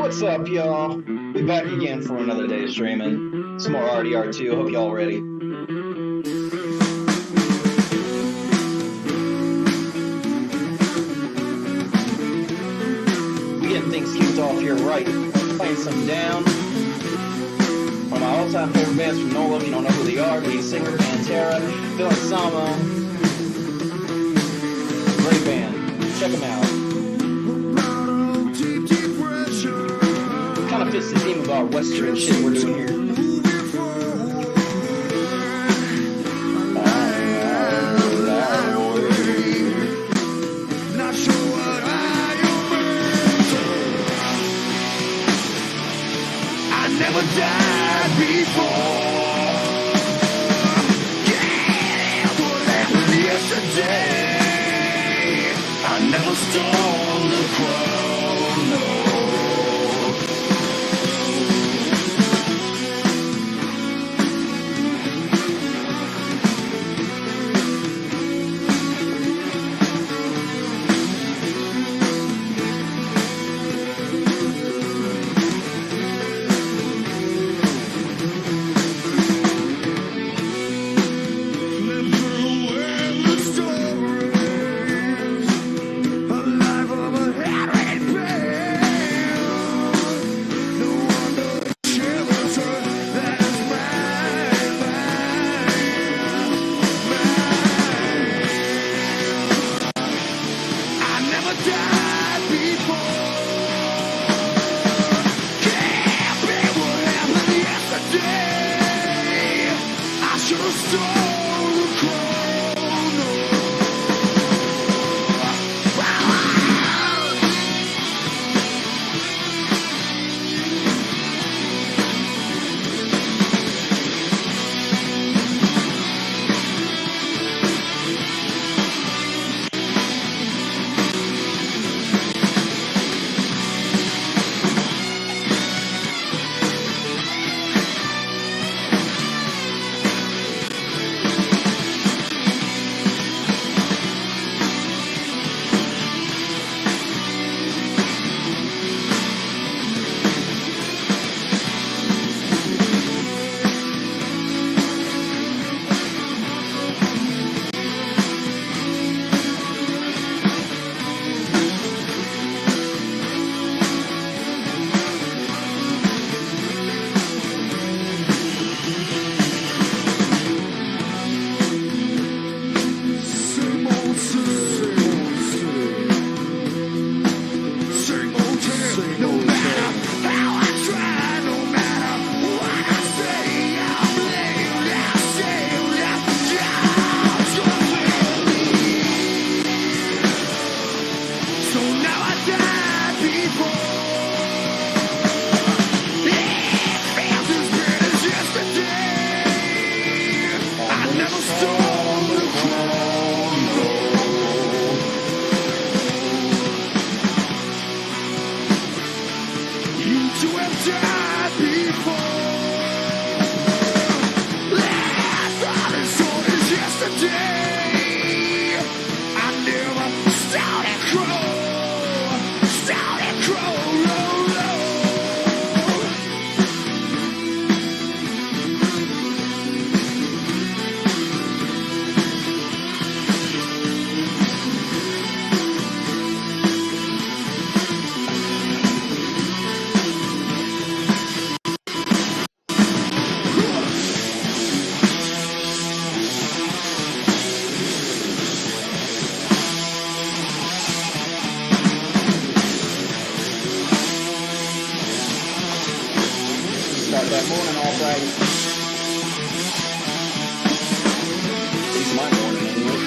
What's up, y'all? We back again for another day of streaming. Some more RDR2. Hope y'all ready. We getting things kicked off here right. Playing some Down. One of my all-time favorite bands from NOLA. If you don't know who they are, lead singer Pantera, Phil and Sama. Great band. Check them out. Kind of fits the theme of our Western shit we're doing here. Never died before. Yeah, what happened yesterday? I never stole the crown, no. Start that morning all right. At least my morning anyway.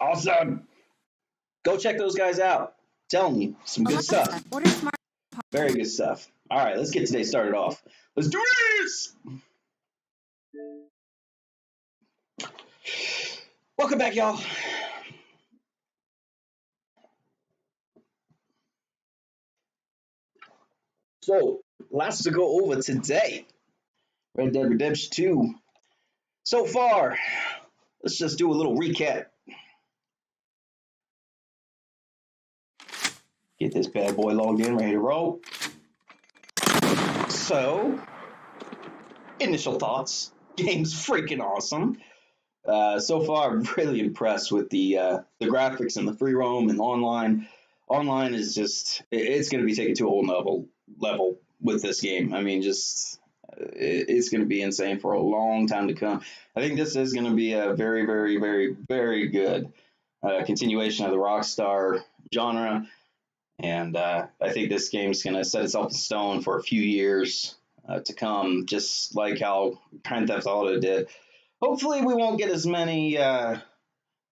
Awesome. Go check those guys out. Telling you, some good stuff. Very good stuff. All right, let's get today started off. Let's do this! Welcome back, y'all. So, lots to go over today. Red Dead Redemption 2. So far, let's just do a little recap. Get this bad boy logged in, ready to roll. So, initial thoughts. Game's freaking awesome. So far, I'm really impressed with the graphics and the free roam and online. Online is just, it's going to be taken to a whole level with this game. I mean, it's going to be insane for a long time to come. I think this is going to be a very, very, very, very good continuation of the Rockstar genre. And I think this game's going to set itself in stone for a few years to come, just like how Grand Theft Auto did. Hopefully, we won't get as many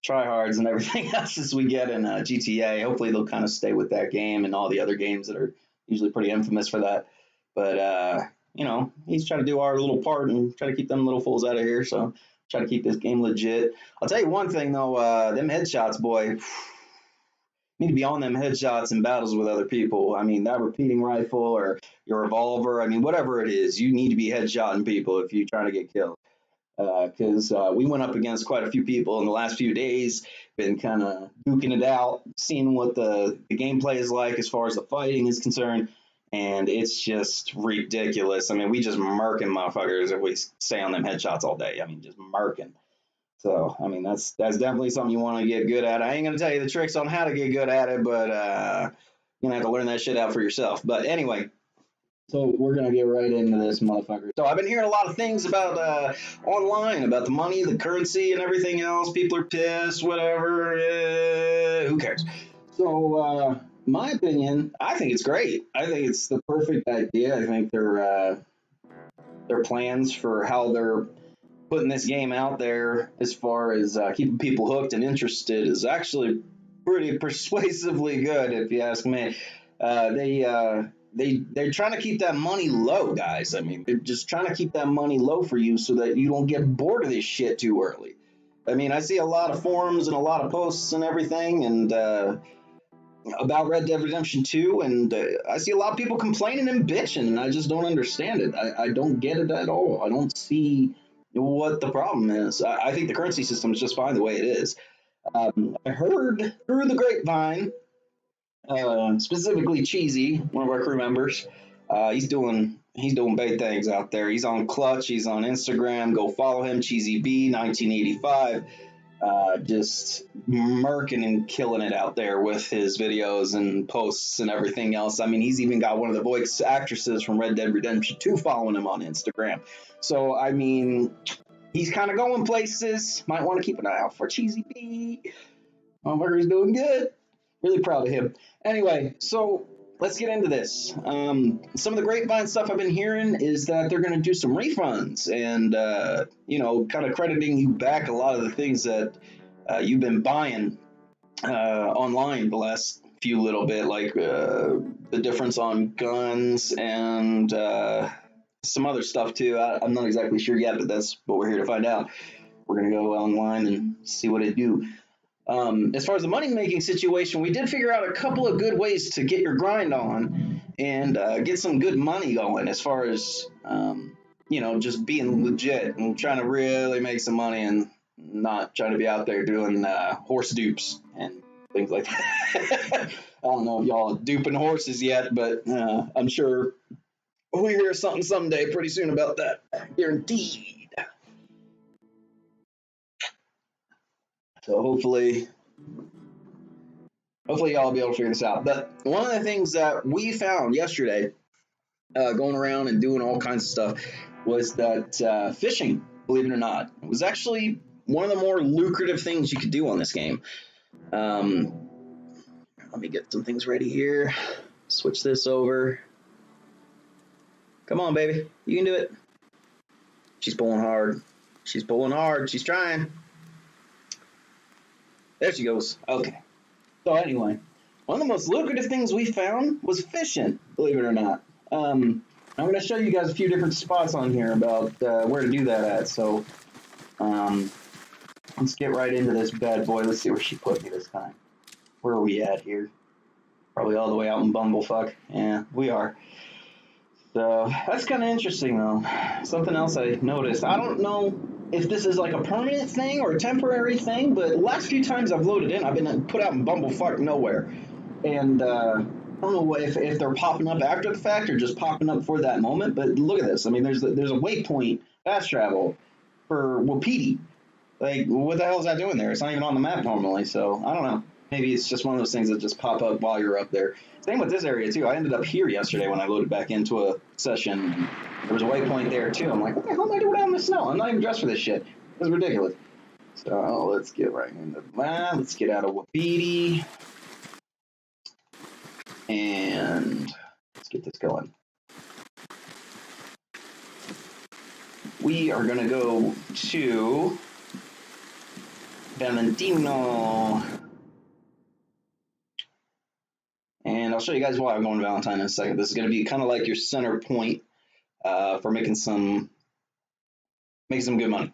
tryhards and everything else as we get in GTA. Hopefully, they'll kind of stay with that game and all the other games that are usually pretty infamous for that. But, he's trying to do our little part and try to keep them little fools out of here. So, try to keep this game legit. I'll tell you one thing, though. Them headshots, boy. Need to be on them headshots in battles with other people. I mean, that repeating rifle or your revolver, I mean, whatever it is, you need to be headshotting people if you're trying to get killed. Because we went up against quite a few people in the last few days, been kind of duking it out, seeing what the gameplay is like as far as the fighting is concerned, and it's just ridiculous. I mean, we just murking motherfuckers if we stay on them headshots all day. I mean, just murking. So, I mean, that's definitely something you want to get good at. I ain't going to tell you the tricks on how to get good at it, but you're going to have to learn that shit out for yourself. But anyway, so we're going to get right into this motherfucker. So I've been hearing a lot of things about online, about the money, the currency, and everything else. People are pissed, whatever. Who cares? So my opinion, I think it's great. I think it's the perfect idea. I think their plans for how they're putting this game out there as far as keeping people hooked and interested is actually pretty persuasively good, if you ask me. They're trying to keep that money low, guys. I mean, they're just trying to keep that money low for you so that you don't get bored of this shit too early. I mean, I see a lot of forums and a lot of posts and everything, and about Red Dead Redemption 2, and I see a lot of people complaining and bitching, and I just don't understand it. I don't get it at all. I don't see what the problem is. I think the currency system is just fine the way it is. I heard through the grapevine, specifically Cheesy, one of our crew members, he's doing big things out there. He's on Clutch, he's on Instagram. Go follow him, Cheesy B 1985. Just murking and killing it out there with his videos and posts and everything else. I mean, he's even got one of the voice actresses from Red Dead Redemption 2 following him on Instagram. So, I mean, he's kind of going places. Might want to keep an eye out for Cheesy B. Motherfucker's doing good. Really proud of him. Anyway, so let's get into this. Some of the grapevine stuff I've been hearing is that they're going to do some refunds and, kind of crediting you back a lot of the things that you've been buying online the last few little bit, like the difference on guns and some other stuff too. I'm not exactly sure yet, but that's what we're here to find out. We're going to go online and see what it do. As far as the money-making situation, we did figure out a couple of good ways to get your grind on and get some good money going as far as, just being legit and trying to really make some money and not trying to be out there doing horse dupes and things like that. I don't know if y'all are duping horses yet, but I'm sure we'll hear something someday pretty soon about that. Guaranteed. So hopefully y'all will be able to figure this out. But one of the things that we found yesterday, going around and doing all kinds of stuff, was that fishing, believe it or not, was actually one of the more lucrative things you could do on this game. Let me get some things ready here. Switch this over. Come on, baby. You can do it. She's pulling hard. She's trying. There she goes. Okay. So anyway, one of the most lucrative things we found was fishing, believe it or not. I'm going to show you guys a few different spots on here about where to do that at. So let's get right into this bad boy. Let's see where she put me this time. Where are we at here? Probably all the way out in Bumblefuck. Yeah, we are. So that's kind of interesting, though. Something else I noticed. I don't know if this is like a permanent thing or a temporary thing, but the last few times I've loaded in, I've been put out in bumblefuck nowhere. And I don't know if they're popping up after the fact or just popping up for that moment. But look at this. I mean, there's a waypoint fast travel for Wapiti. Like, what the hell is that doing there? It's not even on the map normally, so I don't know. Maybe it's just one of those things that just pop up while you're up there. Same with this area, too. I ended up here yesterday when I loaded back into a session. And there was a waypoint there, too. I'm like, what the hell am I doing out in the snow? I'm not even dressed for this shit. It's ridiculous. So let's get right into that. Let's get out of Wapiti. And let's get this going. We are going to go to Valentino. And I'll show you guys why I'm going to Valentine in a second. This is going to be kind of like your center point for making some good money.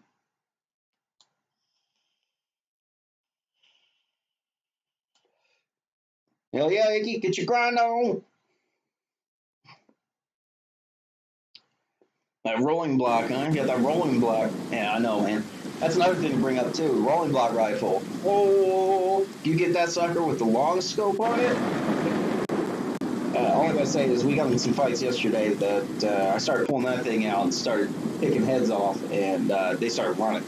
Hell yeah, Icky, get your grind on. That rolling block, huh? You got that rolling block. Yeah, I know, man. That's another thing to bring up, too. Rolling block rifle. Oh, you get that sucker with the long scope on it? All I gotta say is we got in some fights yesterday that I started pulling that thing out and started picking heads off, and they started running.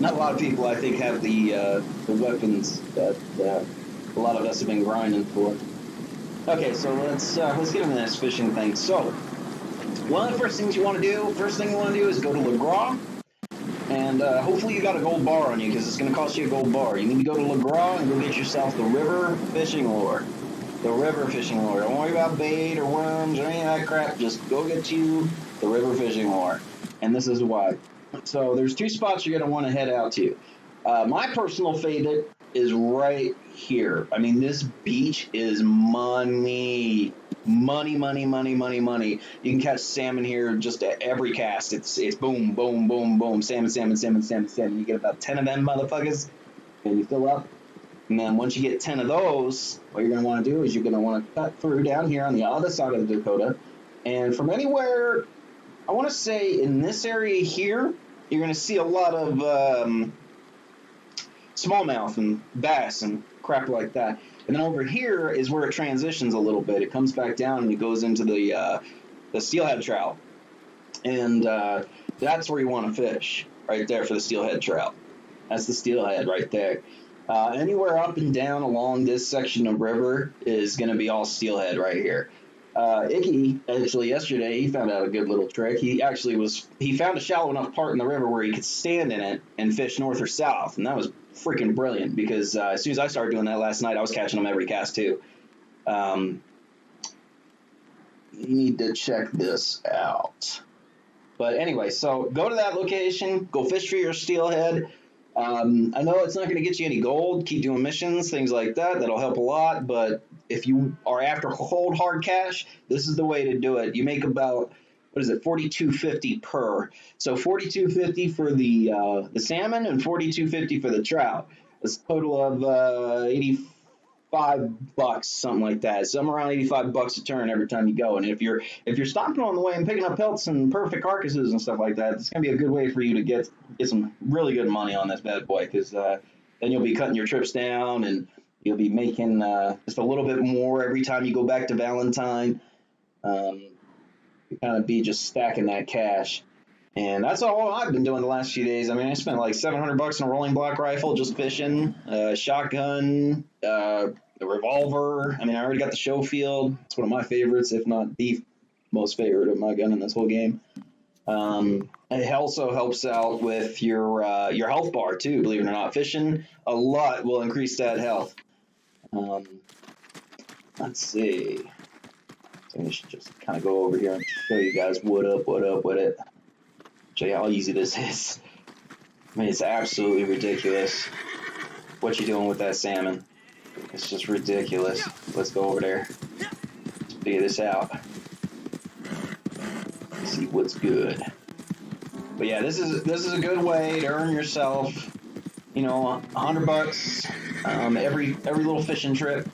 Not a lot of people, I think, have the weapons that a lot of us have been grinding for. Okay, so let's get into this fishing thing. So, one of the first things you want to do, is go to LeGras, and hopefully you got a gold bar on you, because it's going to cost you a gold bar. You need to go to LeGras and go get yourself the river fishing lure. The river fishing lure. Don't worry about bait or worms or any of that crap. Just go get you the river fishing lure. And this is why. So there's two spots you're going to want to head out to. My personal favorite is right here. I mean, this beach is money. Money, money, money, money, money. You can catch salmon here just at every cast. It's boom, boom, boom, boom. Salmon, salmon, salmon, salmon, salmon. You get about 10 of them motherfuckers, and you fill up. And then once you get 10 of those, what you're going to want to do is you're going to want to cut through down here on the other side of the Dakota. And from anywhere, I want to say in this area here, you're going to see a lot of smallmouth and bass and crap like that. And then over here is where it transitions a little bit. It comes back down and it goes into the steelhead trout. And that's where you want to fish, right there for the steelhead trout. That's the steelhead right there. Anywhere up and down along this section of river is going to be all steelhead right here. Icky, actually, yesterday, he found out a good little trick. He found a shallow enough part in the river where he could stand in it and fish north or south, and that was freaking brilliant because as soon as I started doing that last night, I was catching them every cast too. You need to check this out. But anyway, so go to that location, go fish for your steelhead. I know it's not going to get you any gold. Keep doing missions, things like that. That'll help a lot. But if you are after cold hard cash, this is the way to do it. You make about $42.50 per. So $42.50 for the salmon and $42.50 for the trout. It's a total of $85, something like that. Somewhere around $85 a turn every time you go. And if you're stopping on the way and picking up pelts and perfect carcasses and stuff like that, it's gonna be a good way for you to get some really good money on this bad boy, because then you'll be cutting your trips down and you'll be making just a little bit more every time you go back to Valentine. You kind of be just stacking that cash. And that's all I've been doing the last few days. I mean, I spent like $700 on a rolling block rifle just fishing, shotgun, the revolver. I mean, I already got the Schofield. It's one of my favorites, if not the most favorite of my gun in this whole game. It also helps out with your health bar too. Believe it or not, fishing a lot will increase that health. Let's see. So we should just kind of go over here and show you guys what up with it. Show you how easy this is. I mean, it's absolutely ridiculous what you're doing with that salmon. It's just ridiculous. Let's go over there. Let's figure this out. See what's good. But yeah, this is a good way to earn yourself, $100 every little fishing trip,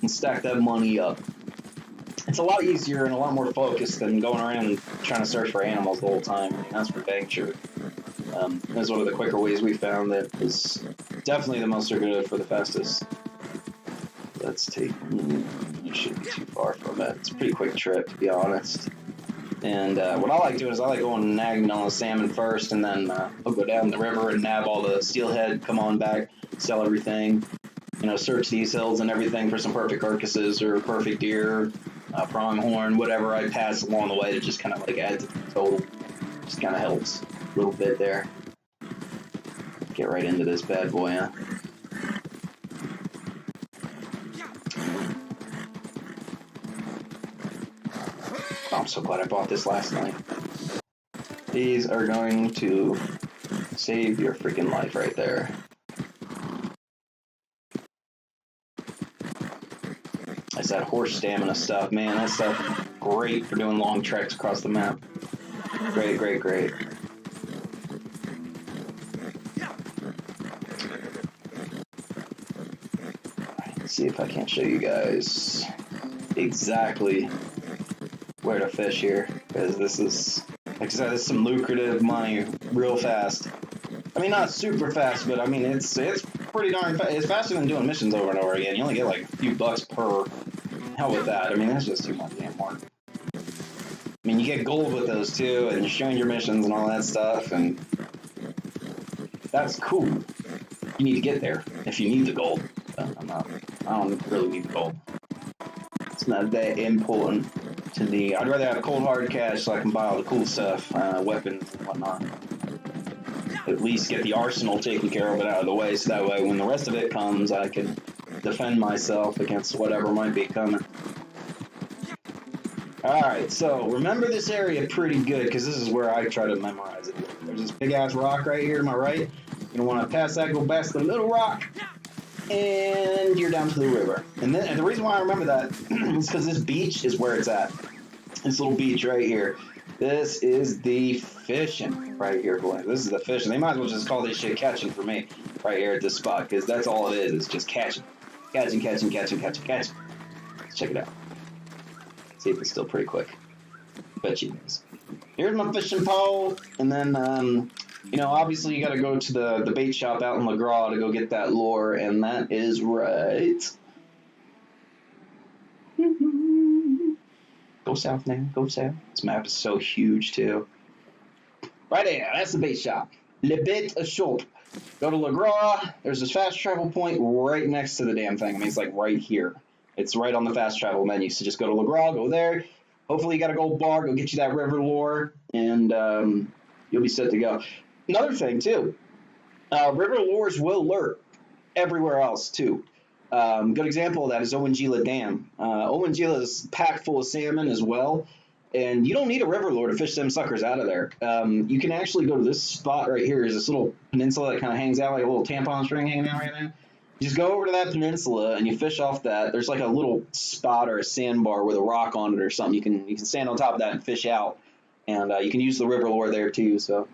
and stack that money up. it's a lot easier and a lot more focused than going around and trying to search for animals the whole time. I mean, that's for dang sure. That's one of the quicker ways we found that is definitely the most circular for the fastest. Let's take, it shouldn't be too far from it. It's a pretty quick trip, to be honest. And what I like doing is I like going and nagging on the salmon first, and then I'll go down the river and nab all the steelhead, come on back, sell everything. You know, search these hills and everything for some perfect carcasses or perfect deer, pronghorn, whatever I pass along the way to just kind of like add to the total. Just kind of helps a little bit there. Get right into this bad boy, huh? Oh, I'm so glad I bought this last night. These are going to save your freaking life right there. That's that horse stamina stuff, man. That stuff great for doing long treks across the map. Great, great, great. Let's see if I can't show you guys exactly where to fish here, because this is, like I said, this is some lucrative money real fast. I mean, not super fast, but I mean, it's pretty darn fast. It's faster than doing missions over and over again. You only get like a few bucks per. Hell with that. I mean, that's just too much damn work. I mean, you get gold with those too, and you're showing your missions and all that stuff, and that's cool. You need to get there if you need the gold. But I don't really need the gold. It's not that important to me. I'd rather have cold hard cash so I can buy all the cool stuff, weapons and whatnot. At least get the arsenal taken care of it out of the way, so that way when the rest of it comes, I can defend myself against whatever might be coming. Alright, so remember this area pretty good, because this is where I try to memorize it. There's this big ass rock right here, am I right? You're going to want to pass that, go past the little rock, and you're down to the river. And the reason why I remember that is because this beach is where it's at. This little beach right here. This is the fishing right here, boy. This is the fishing. They might as well just call this shit catching for me right here at this spot, because that's all it is. It's just catching. Catching. Let's check it out. See if it's still pretty quick. Bet you it is. Here's my fishing pole, and then, you know, obviously you gotta go to the bait shop out in LeGras to go get that lure, and that is right. Go south now, go south. This map is so huge, too. Right there, that's the bait shop. Le Bait Shop. Go to LeGras. There's this fast travel point right next to the damn thing. I mean, it's like right here. It's right on the fast travel menu. So just go to LeGras, go there. Hopefully you got a gold bar. Go get you that river lure, and you'll be set to go. Another thing, too. River lures will lurk everywhere else, too. Good example of that is Owangila Dam. Owangila is packed full of salmon as well. And you don't need a river lure to fish them suckers out of there. You can actually go to this spot right here. There's this little peninsula that kind of hangs out like a little tampon string hanging out right now. You just go over to that peninsula and you fish off that. There's like a little spot or a sandbar with a rock on it or something. You can stand on top of that and fish out. And you can use the river lure there too. So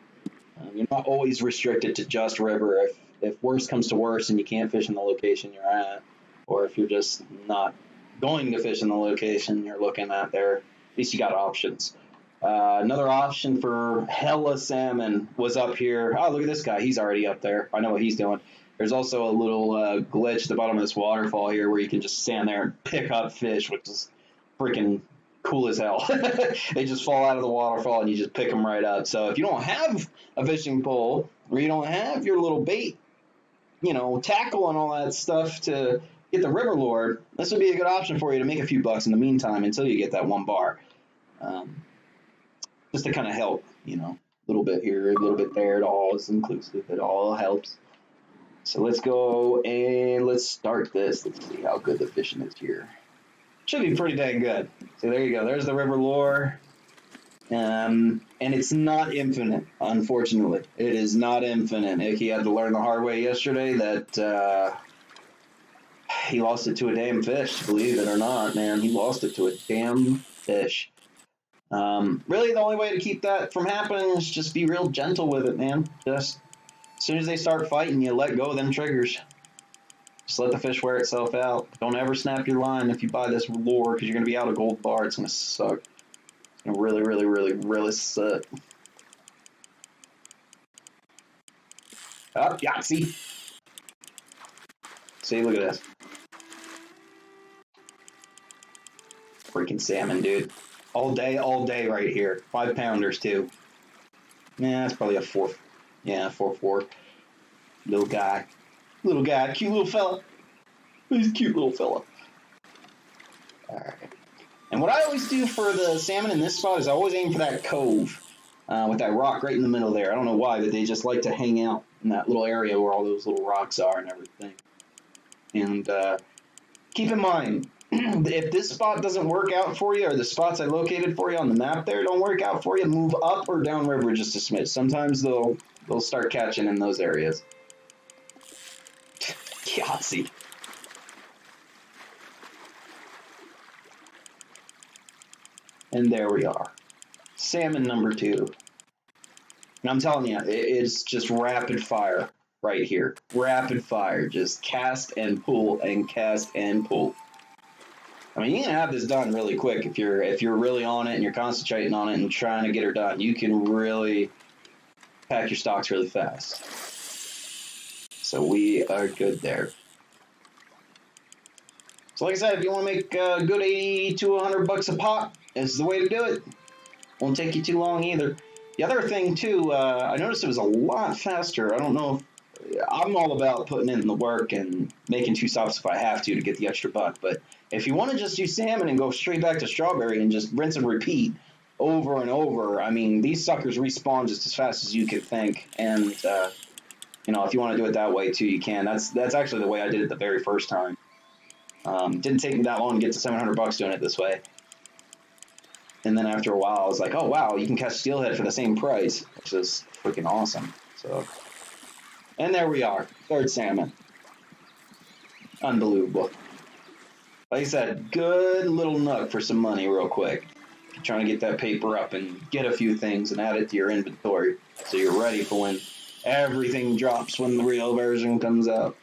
you're not always restricted to just river. If worse comes to worse and you can't fish in the location you're at, or if you're just not going to fish in the location you're looking at there, at least you got options. Another option for hella salmon was up here. Oh, look at this guy. He's already up there. I know what he's doing. There's also a little glitch at the bottom of this waterfall here where you can just stand there and pick up fish, which is freaking cool as hell. They just fall out of the waterfall and you just pick them right up. So if you don't have a fishing pole or you don't have your little bait, you know, tackle and all that stuff to get the river lure, this would be a good option for you to make a few bucks in the meantime until you get that one bar. Just to kind of help, you know, a little bit here, a little bit there. It all is inclusive. It all helps. So let's go and let's start this. Let's see how good the fishing is here. Should be pretty dang good. So there you go. There's the river lure. And it's not infinite, unfortunately. It is not infinite. Icky had to learn the hard way yesterday that he lost it to a damn fish, believe it or not, man. He lost it to a damn fish. Really, the only way to keep that from happening is just be real gentle with it, man. Just as soon as they start fighting, you let go of them triggers. Just let the fish wear itself out. Don't ever snap your line if you buy this lure because you're going to be out of gold bar. It's going to suck. It's going to really, really, really, really suck. Up, Yahtzee. See, look at this. Freaking salmon, dude. All day right here. 5 pounders, too. Yeah, that's probably a 4. Yeah, 4-4. Little guy. Little guy. Cute little fella. He's a cute little fella. Alright. And what I always do for the salmon in this spot is I always aim for that cove with that rock right in the middle there. I don't know why, but they just like to hang out in that little area where all those little rocks are and everything. And keep in mind, if this spot doesn't work out for you, or the spots I located for you on the map there don't work out for you, move up or down river just a smidge. Sometimes they'll start catching in those areas. Yahtzee. And there we are. Salmon number 2. And I'm telling you, it's just rapid fire right here. Rapid fire. Just cast and pull and cast and pull. I mean, you can have this done really quick if you're really on it and you're concentrating on it and trying to get her done. You can really pack your stocks really fast. So we are good there. So like I said, if you want to make a good 80 to 100 bucks a pop, this is the way to do it. Won't take you too long either. The other thing too, I noticed it was a lot faster. I don't know if I'm all about putting in the work and making 2 stops if I have to get the extra buck. But if you want to just do salmon and go straight back to strawberry and just rinse and repeat over and over, I mean, these suckers respawn just as fast as you could think. And you know, if you want to do it that way too, you can. That's actually the way I did it the very first time. Didn't take me that long to get to 700 bucks doing it this way. And then after a while, I was like, oh, wow, you can catch steelhead for the same price, which is freaking awesome. So, and there we are, 3rd salmon. Unbelievable. Like I said, good little nook for some money real quick. You're trying to get that paper up and get a few things and add it to your inventory so you're ready for when everything drops when the real version comes out.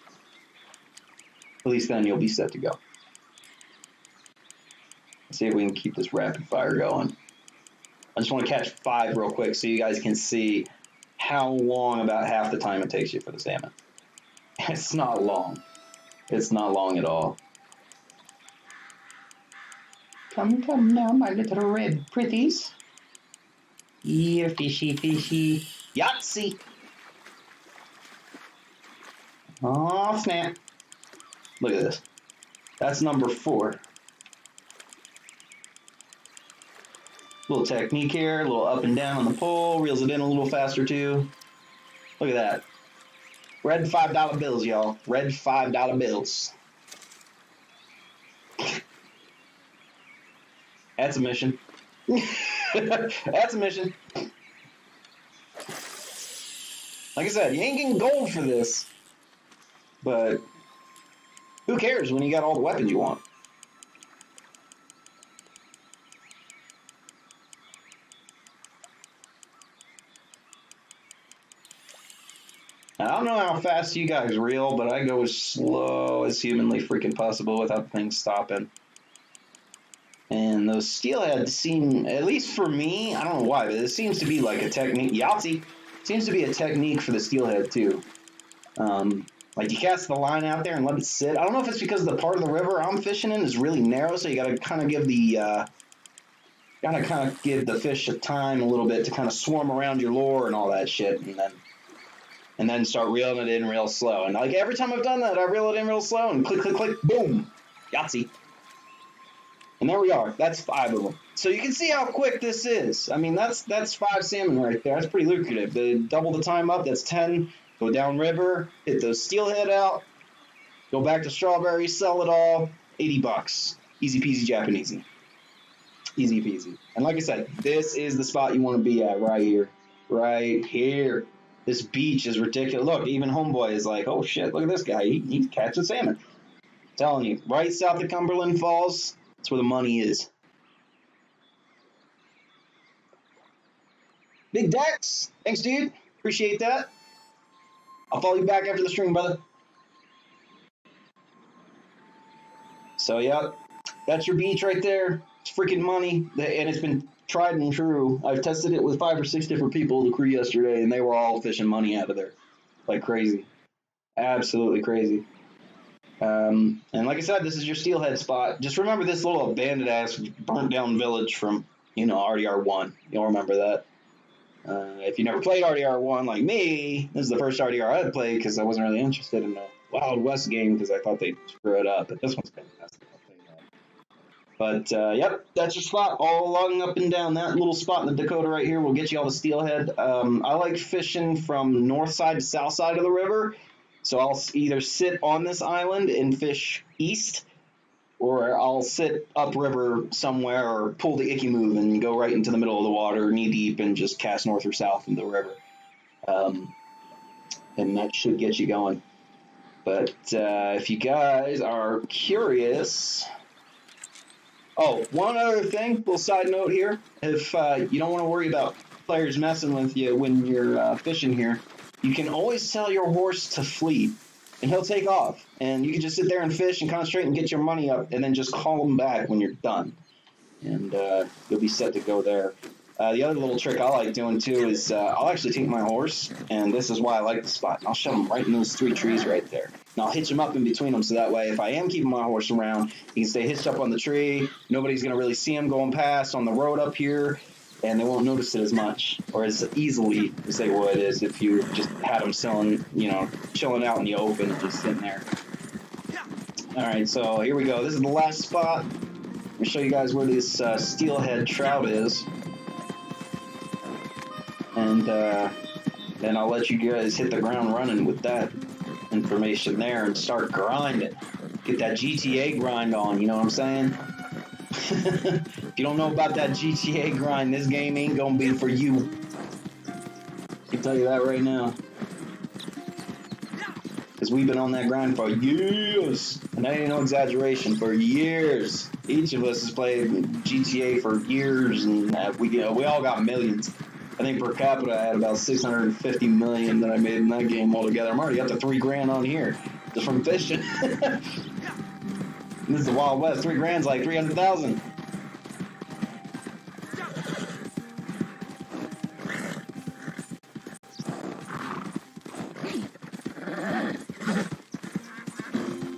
At least then you'll be set to go. Let's see if we can keep this rapid fire going. I just want to catch 5 real quick so you guys can see how long, about half the time it takes you for the salmon. It's not long. It's not long at all. Come, come now, my little red pretties. Here, fishy, fishy. Yahtzee! Oh, snap. Look at this. That's number 4. Little technique here, a little up and down on the pole, reels it in a little faster too. Look at that. Red $5 bills, y'all. Red $5 bills. That's a mission. That's a mission. Like I said, you ain't getting gold for this. But who cares when you got all the weapons you want? I don't know how fast you guys reel, but I go as slow as humanly freaking possible without things stopping. And those steelheads seem, at least for me, I don't know why, but it seems to be like a technique. Yahtzee seems to be a technique for the steelhead too. Like you cast the line out there and let it sit. I don't know if it's because the part of the river I'm fishing in is really narrow, so you gotta kind of give the fish a time a little bit to kind of swarm around your lure and all that shit, and then start reeling it in real slow. And like every time I've done that, I reel it in real slow and click, click, click, boom, Yahtzee. And there we are. That's 5 of them. So you can see how quick this is. I mean, that's 5 salmon right there. That's pretty lucrative. They double the time up. That's 10. Go down river, hit those steelhead out, go back to strawberry, sell it all. 80 bucks. Easy peasy Japanesey. Easy peasy. And like I said, this is the spot you want to be at right here. Right here. This beach is ridiculous. Look, even Homeboy is like, oh shit, look at this guy. He's catching salmon. I'm telling you, right south of Cumberland Falls, that's where the money is. Big Dex, thanks, dude. Appreciate that. I'll follow you back after the stream, brother. So, yeah, that's your beach right there. It's freaking money, and it's been tried and true. I've tested it with 5 or 6 different people, the crew yesterday, and they were all fishing money out of there. Like crazy. Absolutely crazy. And like I said, this is your steelhead spot. Just remember this little abandoned ass burnt down village from, RDR1. You'll remember that. If you never played RDR1 like me, this is the first RDR I'd played because I wasn't really interested in the Wild West game because I thought they'd screw it up. But this one's fantastic. But, yep, that's your spot all along up and down. That little spot in the Dakota right here will get you all the steelhead. I like fishing from north side to south side of the river. So I'll either sit on this island and fish east, or I'll sit upriver somewhere or pull the icky move and go right into the middle of the water, knee deep, and just cast north or south into the river. And that should get you going. But if you guys are curious... Oh, one other thing, little side note here. If you don't want to worry about players messing with you when you're fishing here, you can always tell your horse to fleet, and he'll take off. And you can just sit there and fish and concentrate and get your money up, and then just call him back when you're done. And you'll be set to go there. The other little trick I like doing, too, is I'll actually take my horse, and this is why I like the spot, and I'll shove him right in those 3 trees right there. And I'll hitch him up in between them, so that way, if I am keeping my horse around, he can stay hitched up on the tree. Nobody's going to really see him going past on the road up here, and they won't notice it as much or as easily as they would as if you just had him chilling out in the open and just sitting there. All right, so here we go. This is the last spot. Let me show you guys where this steelhead trout is. And then I'll let you guys hit the ground running with that information there and start grinding. Get that GTA grind on, you know what I'm saying? If you don't know about that GTA grind, this game ain't gonna be for you. I can tell you that right now. Because we've been on that grind for years. And that ain't no exaggeration, for years. Each of us has played GTA for years, and we all got millions. I think per capita I had about 650 million that I made in that game altogether. I'm already up to $3,000 on here, just from fishing. This is the Wild West. $3,000's like 300,000.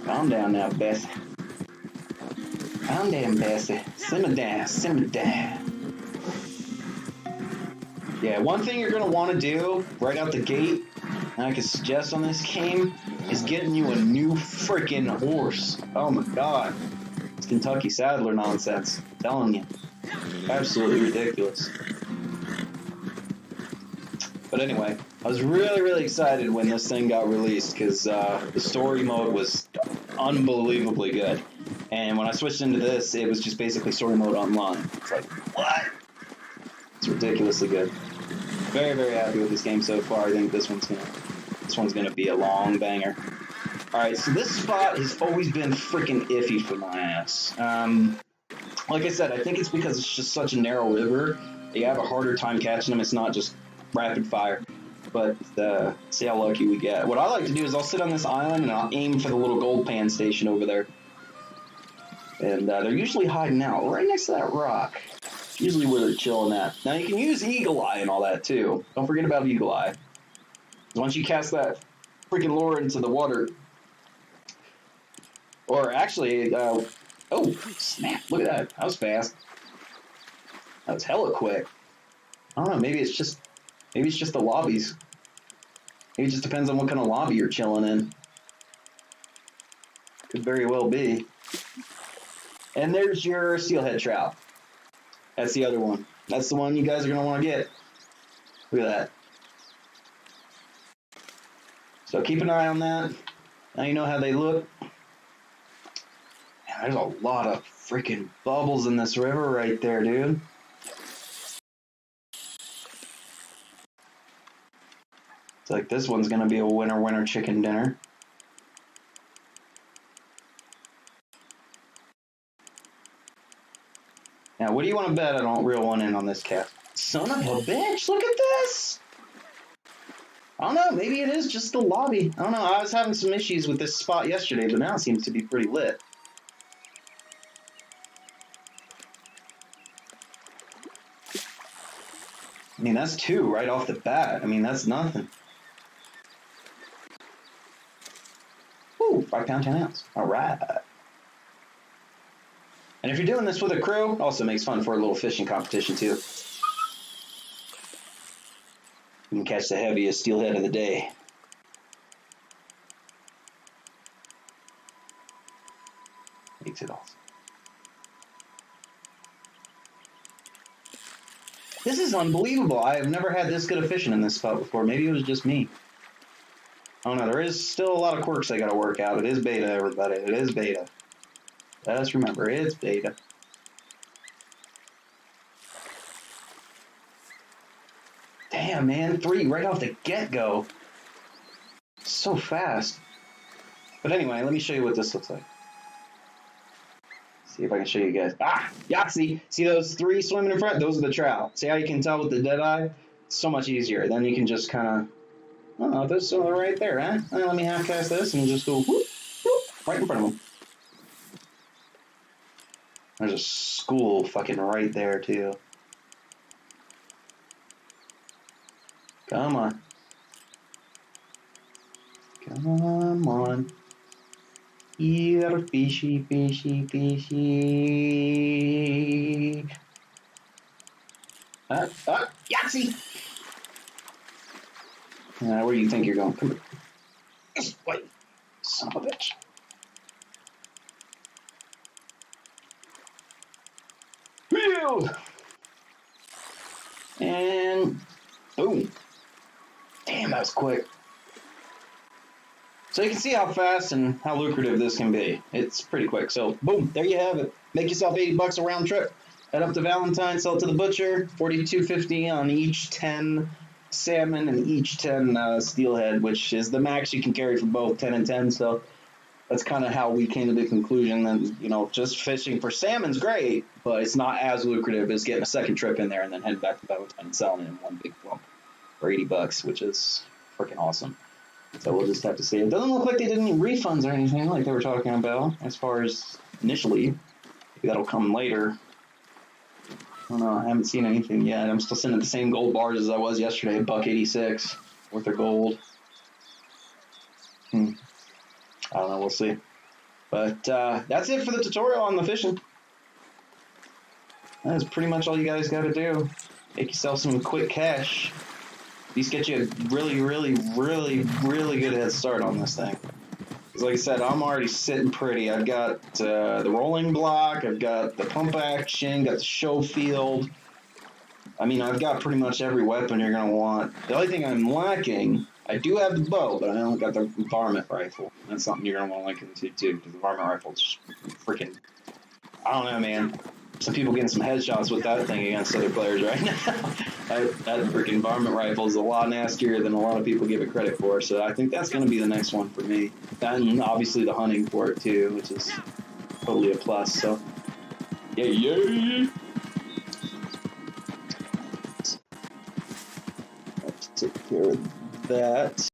Calm down now, Bessie. Calm down, Bessie. Simmer down, simmer down. Yeah, one thing you're going to want to do right out the gate, and I can suggest on this game, is getting you a new freaking horse. Oh my god. It's Kentucky Saddler nonsense. I'm telling you. Absolutely ridiculous. But anyway, I was really, really excited when this thing got released because the story mode was unbelievably good. And when I switched into this, it was just basically story mode online. It's like, what? It's ridiculously good. Very, very happy with this game so far. I think this one's gonna be a long banger. All right, so this spot has always been freaking iffy for my ass. Like I said, I think it's because it's just such a narrow river. You have a harder time catching them. It's not just rapid fire. But see how lucky we get. What I like to do is I'll sit on this island and I'll aim for the little gold pan station over there. And they're usually hiding out right next to that rock. Usually where they're chilling at. Now you can use Eagle Eye and all that too. Don't forget about Eagle Eye. Once you cast that freaking lure into the water, or actually, oh snap! Look at that. That was fast. That was hella quick. I don't know. Maybe it's just the lobbies. Maybe it just depends on what kind of lobby you're chilling in. Could very well be. And there's your steelhead trout. That's the other one. That's the one you guys are going to want to get. Look at that. So keep an eye on that. Now you know how they look. Man, there's a lot of freaking bubbles in this river right there, dude. It's like this one's going to be a winner chicken dinner. Now, what do you want to bet I don't reel one in on this cast? Son of a bitch, look at this! I don't know, maybe it is just the lobby. I don't know, I was having some issues with this spot yesterday, but now it seems to be pretty lit. I mean, that's 2 right off the bat. I mean, that's nothing. Ooh, 5 pound, 10 ounce. All right. And if you're doing this with a crew, also makes fun for a little fishing competition too. You can catch the heaviest steelhead of the day. Makes it awesome. This is unbelievable. I have never had this good of fishing in this spot before. Maybe it was just me. I don't know. There is still a lot of quirks I got to work out. It is beta, everybody. It is beta. Just remember, it's beta. Damn, man. 3 right off the get-go. So fast. But anyway, let me show you what this looks like. See if I can show you guys. Ah, Yahtzee. See those 3 swimming in front? Those are the trout. See how you can tell with the dead eye? It's so much easier. Then you can just kind of, oh, those are right there, huh? Let me half cast this and just go whoop, whoop, right in front of them. There's a school fucking right there, too. Come on. Come on. Here, fishy, fishy, fishy. Yahtzee! Where do you think you're going? Come here. Wait. Son of a bitch. Whew! And boom. Damn, that was quick. So you can see how fast and how lucrative this can be. It's pretty quick. So boom, there you have it. Make yourself $80 a round trip. Head up to Valentine, sell it to the butcher. $42.50 on each 10 salmon and each 10 steelhead, which is the max you can carry for both 10 and 10. So that's kind of how we came to the conclusion that, you know, just fishing for salmon's great, but it's not as lucrative as getting a second trip in there and then heading back to Valentine and selling it in one big lump for $80, which is freaking awesome. So we'll just have to see. It doesn't look like they did any refunds or anything like they were talking about as far as initially. Maybe that'll come later. I don't know. I haven't seen anything yet. I'm still sitting at the same gold bars as I was yesterday, $1.86 worth of gold. I don't know. We'll see. But that's it for the tutorial on the fishing. That is pretty much all you guys got to do. Make yourself some quick cash. These get you a really, really, really, really good head start on this thing. Because like I said, I'm already sitting pretty. I've got the rolling block. I've got the pump action. Got the show field. I mean, I've got pretty much every weapon you're going to want. The only thing I'm lacking, I do have the bow, but I don't got the varmint rifle. That's something you're going to want to link into too, because the varmint rifle is freaking, I don't know, man. Some people getting some headshots with that thing against other players right now. that freaking varmint rifle is a lot nastier than a lot of people give it credit for, so I think that's going to be the next one for me. And obviously the hunting for it too, which is totally a plus, so yeah. Let's take care of that.